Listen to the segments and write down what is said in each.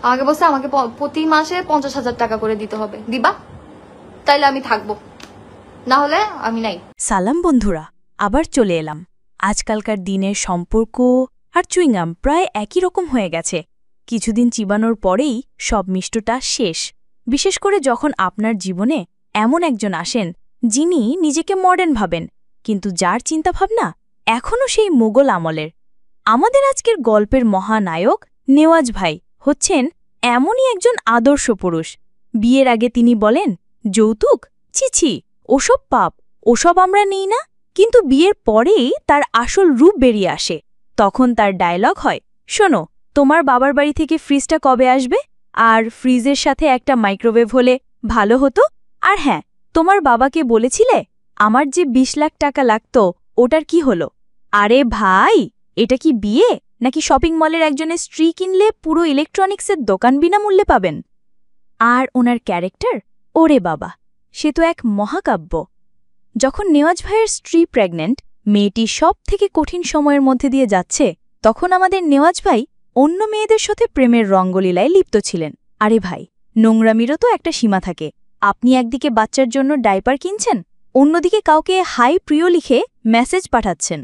আমাকে বলছে আমাকে প্রতি মাসে 50,000 টাকা করে দিতে হবে, দিবা? তাইলে আমি থাকবো, না হলে আমি নাই। সালাম বন্ধুরা, আবার চলে এলাম। আজকালকার দিনের সম্পর্ক আর চুইংগাম প্রায় একই রকম হয়ে গেছে। কিছুদিন চিবানোর পরেই সব মিষ্টটা শেষ। বিশেষ করে যখন আপনার জীবনে এমন একজন আসেন যিনি নিজেকে মডার্ন ভাবেন, কিন্তু যার চিন্তাভাবনা এখনও সেই মোগল আমলের। আমাদের আজকের গল্পের মহানায়ক নেওয়াজ ভাই হচ্ছেন এমনই একজন আদর্শ পুরুষ। বিয়ের আগে তিনি বলেন, যৌতুক ছিছি, ওসব পাপ, ওসব আমরা নিই না। কিন্তু বিয়ের পরেই তার আসল রূপ বেরিয়ে আসে। তখন তার ডায়লগ হয়, শোনো, তোমার বাবার বাড়ি থেকে ফ্রিজটা কবে আসবে? আর ফ্রিজের সাথে একটা মাইক্রোওয়েভ হলে ভালো হতো। আর হ্যাঁ, তোমার বাবাকে বলেছিলে আমার যে 20 লাখ টাকা লাগতো, ওটার কি হলো? আরে ভাই, এটা কি বিয়ে নাকি শপিং মলের একজনের স্ত্রী কিনলে পুরো ইলেকট্রনিক্সের দোকান বিনামূল্যে পাবেন? আর ওনার ক্যারেক্টার, ওরে বাবা, সে তো এক মহাকাব্য। যখন নেওয়াজ ভাইয়ের স্ত্রী প্রেগন্যান্ট, মেয়েটি সব থেকে কঠিন সময়ের মধ্যে দিয়ে যাচ্ছে, তখন আমাদের নেওয়াজ ভাই অন্য মেয়েদের সাথে প্রেমের রঙ্গলীলায় লিপ্ত ছিলেন। আরে ভাই, নোংরামিরও তো একটা সীমা থাকে। আপনি একদিকে বাচ্চার জন্য ডাইপার কিনছেন, অন্যদিকে কাউকে হাই প্রিয় লিখে মেসেজ পাঠাচ্ছেন।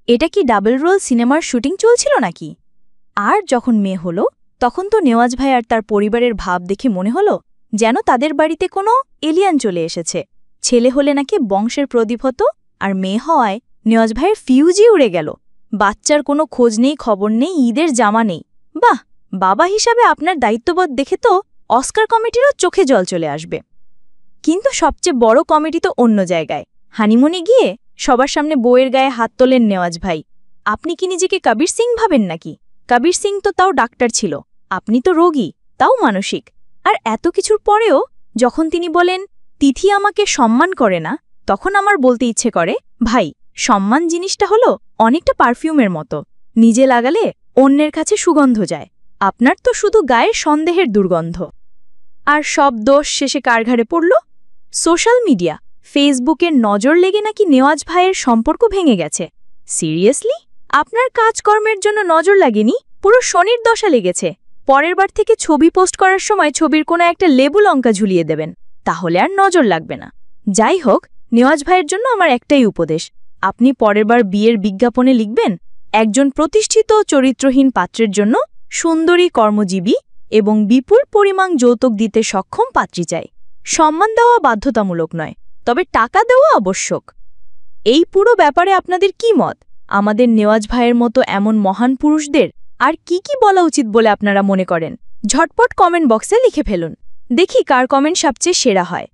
এটা কি ডাবল রোল সিনেমার শুটিং চলছিল নাকি? আর যখন মেয়ে হলো, তখন তো নেওয়াজ ভাই আর তার পরিবারের ভাব দেখে মনে হলো যেন তাদের বাড়িতে কোনো এলিয়ান চলে এসেছে। ছেলে হলে নাকি বংশের প্রদীপ হতো, আর মেয়ে হওয়ায় নেওয়াজ ভাইয়ের ফিউজই উড়ে গেল। বাচ্চার কোনো খোঁজ নেই, খবর নেই, ঈদের জামা নেই। বাহ, বাবা হিসাবে আপনার দায়িত্ববোধ দেখে তো অস্কার কমিটিরও চোখে জল চলে আসবে। কিন্তু সবচেয়ে বড় কমিটি তো অন্য জায়গায়। হানিমুনে গিয়ে সবার সামনে বউয়ের গায়ে হাত তোলেন নেওয়াজ ভাই। আপনি কি নিজেকে কবির সিং ভাবেন নাকি? কবির সিং তো তাও ডাক্তার ছিল, আপনি তো রোগী, তাও মানসিক। আর এত কিছুর পরেও যখন তিনি বলেন তিথি আমাকে সম্মান করে না, তখন আমার বলতে ইচ্ছে করে, ভাই, সম্মান জিনিসটা হলো অনেকটা পারফিউমের মতো, নিজে লাগালে অন্যের কাছে সুগন্ধ যায়। আপনার তো শুধু গায়ের সন্দেহের দুর্গন্ধ। আর সব দোষ শেষে কার ঘাড়ে পড়ল? সোশ্যাল মিডিয়া, ফেসবুকের নজর লেগে নাকি নেওয়াজ ভাইয়ের সম্পর্ক ভেঙে গেছে। সিরিয়াসলি? আপনার কাজকর্মের জন্য নজর লাগেনি, পুরো শনির দশা লেগেছে। পরের বার থেকে ছবি পোস্ট করার সময় ছবির কোনো একটা লেবু লঙ্কা ঝুলিয়ে দেবেন, তাহলে আর নজর লাগবে না। যাই হোক, নেওয়াজ ভাইয়ের জন্য আমার একটাই উপদেশ, আপনি পরের বার বিয়ের বিজ্ঞাপনে লিখবেন, একজন প্রতিষ্ঠিত চরিত্রহীন পাত্রের জন্য সুন্দরী, কর্মজীবী এবং বিপুল পরিমাণ যৌতুক দিতে সক্ষম পাত্রী চাই। সম্মান দেওয়া বাধ্যতামূলক নয়, তবে টাকা দেওয়া আবশ্যক। এই পুরো ব্যাপারে আপনাদের কি মত? আমাদের নেওয়াজ ভাইয়ের মতো এমন মহান পুরুষদের আর কি কি বলা উচিত বলে আপনারা মনে করেন? ঝটপট কমেন্ট বক্সে লিখে ফেলুন, দেখি কার কমেন্ট সবচেয়ে সেরা হয়।